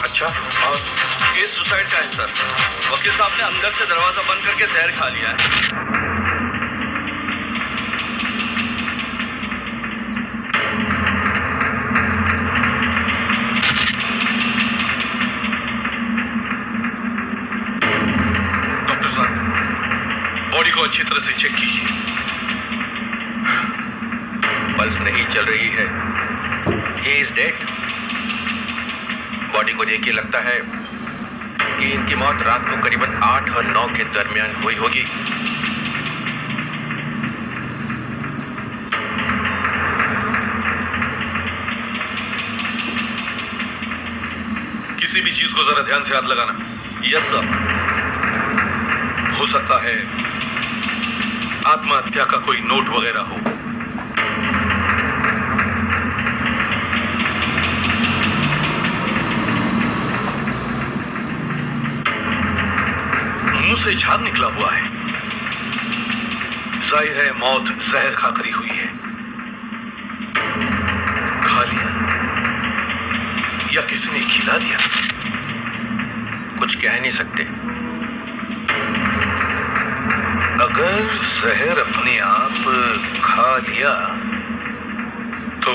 अच्छा, और case suicide का है सर। वकील साहब ने अंदर से दरवाजा बंद करके जहर खा लिया है। डॉक्टर साहब, बॉडी को अच्छी तरह से चेक कीजिए। पल्स नहीं चल रही है। He is dead. बॉडी को देख के लगता है कि इनकी मौत रात को करीबन 8 और 9 के दरमियान हुई होगी। किसी भी चीज को जरा ध्यान से हाथ लगाना। Yes sir. हो सकता है आत्महत्या का कोई नोट वगैरह हो। मुंह से झाग निकला हुआ है। जाहिर है मौत जहर खाकर ही हुई है। खा लिया या किसी ने खिला दिया? कुछ कह नहीं सकते। अगर जहर अपने आप खा लिया तो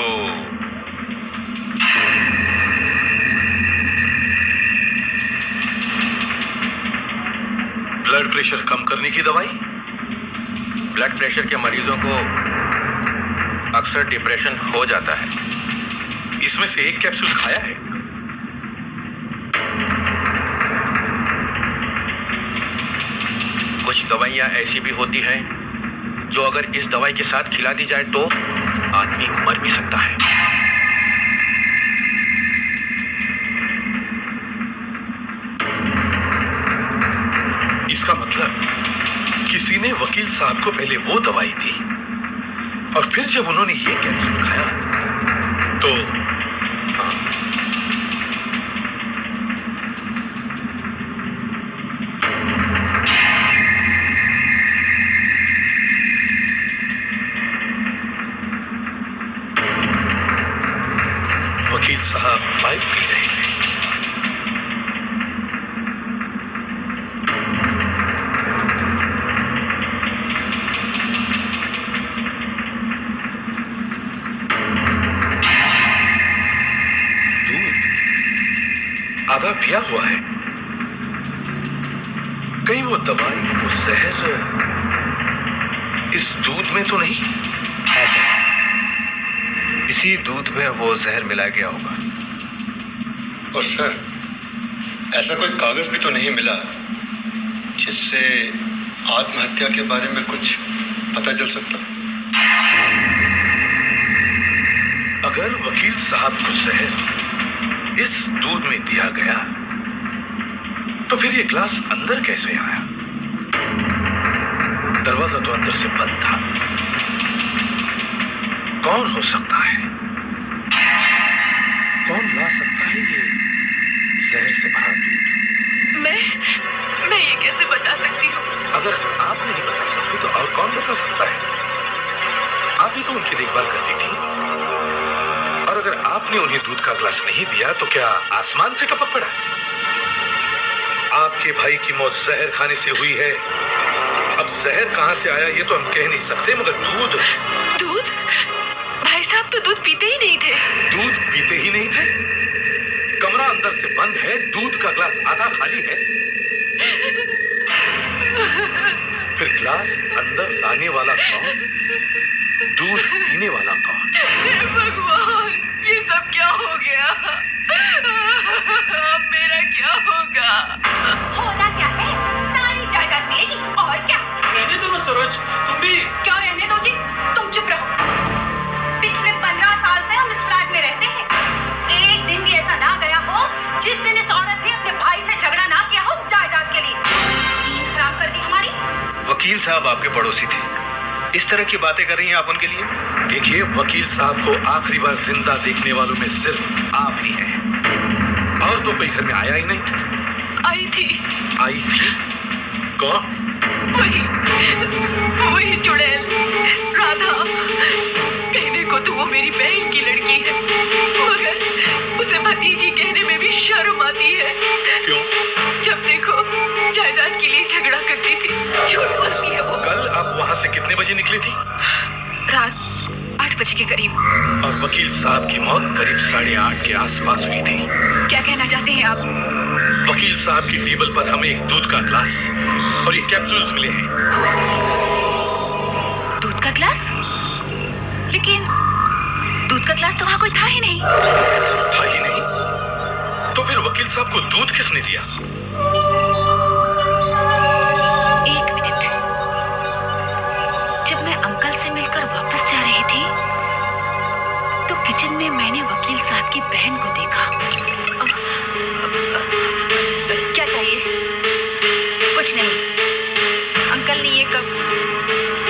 ब्लड प्रेशर कम करने की दवाई। ब्लड प्रेशर के मरीजों को अक्सर डिप्रेशन हो जाता है। इसमें से एक कैप्सूल खाया है। कुछ दवाइयां ऐसी भी होती हैं जो अगर इस दवाई के साथ खिला दी जाए तो आदमी मर भी सकता है। इसका मतलब किसी ने वकील साहब को पहले वो दवाई दी और फिर जब उन्होंने ये कैप्सूल खाया तो वकील साहब पाइप पी रहे थे। आधा पिया हुआ है। कहीं वो दवाई, वो जहर इस दूध में तो नहीं? इसी दूध में वो जहर मिलाया गया होगा। और सर, ऐसा कोई कागज भी तो नहीं मिला जिससे आत्महत्या के बारे में कुछ पता चल सकता? अगर वकील साहब को जहर इस दूध में दिया गया तो फिर ये ग्लास अंदर कैसे आया? दरवाजा तो अंदर से बंद था। कौन हो सकता है? कौन ला सकता है ये जहर से भरा दूध? मैं ये कैसे बता सकती हूँ? अगर आप नहीं बता सकते तो और कौन बता सकता है? आप ही तो उनकी देखभाल करती थी। और अगर आपने उन्हें दूध का ग्लास नहीं दिया तो क्या आसमान से टपक पड़ा? आपके भाई की मौत जहर खाने से हुई है। अब जहर कहां से आया ये तो हम कह नहीं सकते, मगर दूध भाई साहब तो दूध पीते ही नहीं थे। दूध पीते ही नहीं थे? कमरा अंदर से बंद है, दूध का ग्लास आधा खाली है। फिर ग्लास अंदर लाने वाला कौन? दूध पीने वाला कौन? भगवान, ये सब क्या हो गया? अब मेरा क्या होगा? होना क्या है? सारी जायदाद मिलेगी और क्या? रहने दो ना सरोज, तुम भी। क्यों रहने दो जी? तुम चुप रहो। पिछले 15 साल से हम इस फ्लैट में रहते हैं। एक दिन भी ऐसा ना गया हो जिस दिन इस औरत ने अपने भाई से झगड़ा ना किया हो जायदाद के लिए। नींद खराब कर दी हमारी। वकील साहब आपके पड़ोसी थे, इस तरह की बातें कर रही हैं आप उनके लिए? देखिए, वकील साहब को आखिरी बार जिंदा देखने वालों में सिर्फ आप ही हैं। और तो कोई घर में आया ही नहीं। आई थी। आई थी? कौन? वही चुड़ैल राधा। कहने को तो वो मेरी बहन की लड़की है, मगर उसे भतीजी कहने में भी मुझे शर्म आती है। क्यों? जब देखो जायदाद के लिए झगड़ा करती थी। झूठ बोलती है वो। कल आप वहां से कितने बजे निकली थी? रात 8 बजे के करीब। और वकील साहब की मौत करीब 8:30 के आसपास हुई थी। क्या कहना चाहते हैं आप? वकील साहब की टेबल पर हमें एक दूध का ग्लास और ये कैप्सूल्स मिले हैं। दूध का ग्लास? लेकिन दूध का ग्लास तो वहां कोई था ही नहीं। था ही नहीं? तो फिर वकील साहब को दूध किसने दिया? एक मिनट। जब मैं अंकल से मिलकर वापस जा रही थी तो किचन में मैंने वकील साहब की बहन को देखा। क्या चाहिए? कुछ नहीं। अंकल ने ये कप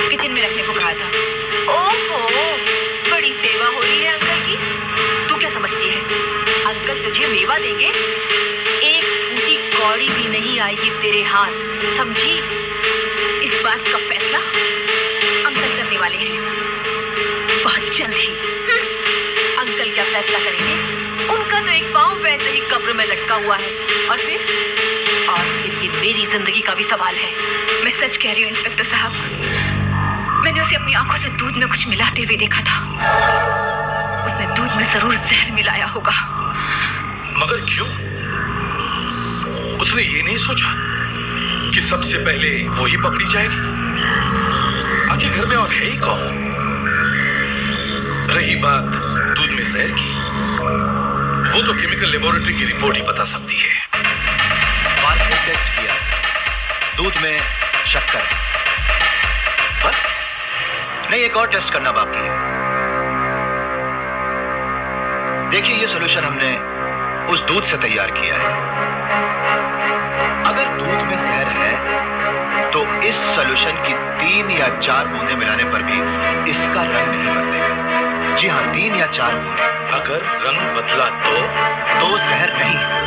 किचन में रखने को कहा था। ओहो, बड़ी सेवा हो रही है अंकल की। तू क्या समझती है अंकल तुझे मेवा देंगे? एक फूटी कौड़ी भी नहीं आएगी तेरे हाथ, समझी? इस बात का फैसला अंकल करने वाले हैं बहुत जल्द ही। अंकल क्या फैसला करेंगे? उनका तो एक पांव वैसे ही कब्र में लटका हुआ है। और फिर ये मेरी जिंदगी का भी सवाल है। मैं सच कह रही हूँ इंस्पेक्टर साहब, मैंने उसे अपनी आंखों से दूध में कुछ मिलाते हुए देखा था। उसने दूध में जरूर जहर मिलाया होगा। मगर क्यों? उसने ये नहीं सोचा कि सबसे पहले वो ही पकड़ी जाएगी? आखिर घर में और है ही कौन? रही बात दूध में जहर की, वो तो केमिकल लेबोरेटरी की रिपोर्ट ही बता सकती है। मार्क ने टेस्ट किया, दूध में शक्कर। बस नहीं, एक और टेस्ट करना बाकी है। देखिए, ये सॉल्यूशन हमने उस दूध से तैयार किया है। अगर दूध में जहर है तो इस सॉल्यूशन की 3 या 4 बूंदें मिलाने पर भी इसका रंग नहीं बदलेगा। जी हाँ, 3 या 4 बूंदें। अगर रंग बदला तो जहर नहीं है।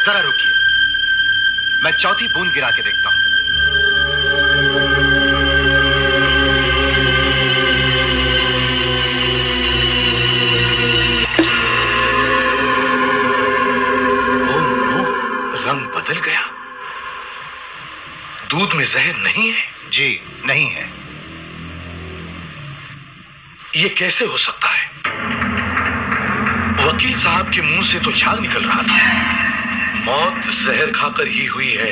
जरा रुकिए, मैं चौथी बूंद गिरा के देखता हूं। रंग बदल गया। दूध में जहर नहीं है? जी नहीं है। ये कैसे हो सकता है? वकील साहब के मुंह से तो झाग निकल रहा था। मौत जहर खाकर ही हुई है।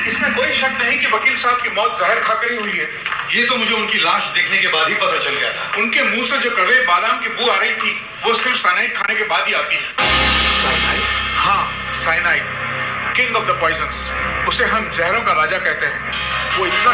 इसमें कोई शक नहीं कि वकील साहब की मौत जहर खाकर ही हुई है। ये तो मुझे उनकी लाश देखने के बाद ही पता चल गया था। उनके मुंह से जो कड़वे बादाम की बू आ रही थी वो सिर्फ साइनाइड खाने के बाद ही आती है। साइनाइड? हाँ, cyanide, king of the poisons. उसे हम जहरों का राजा कहते हैं। वो इतना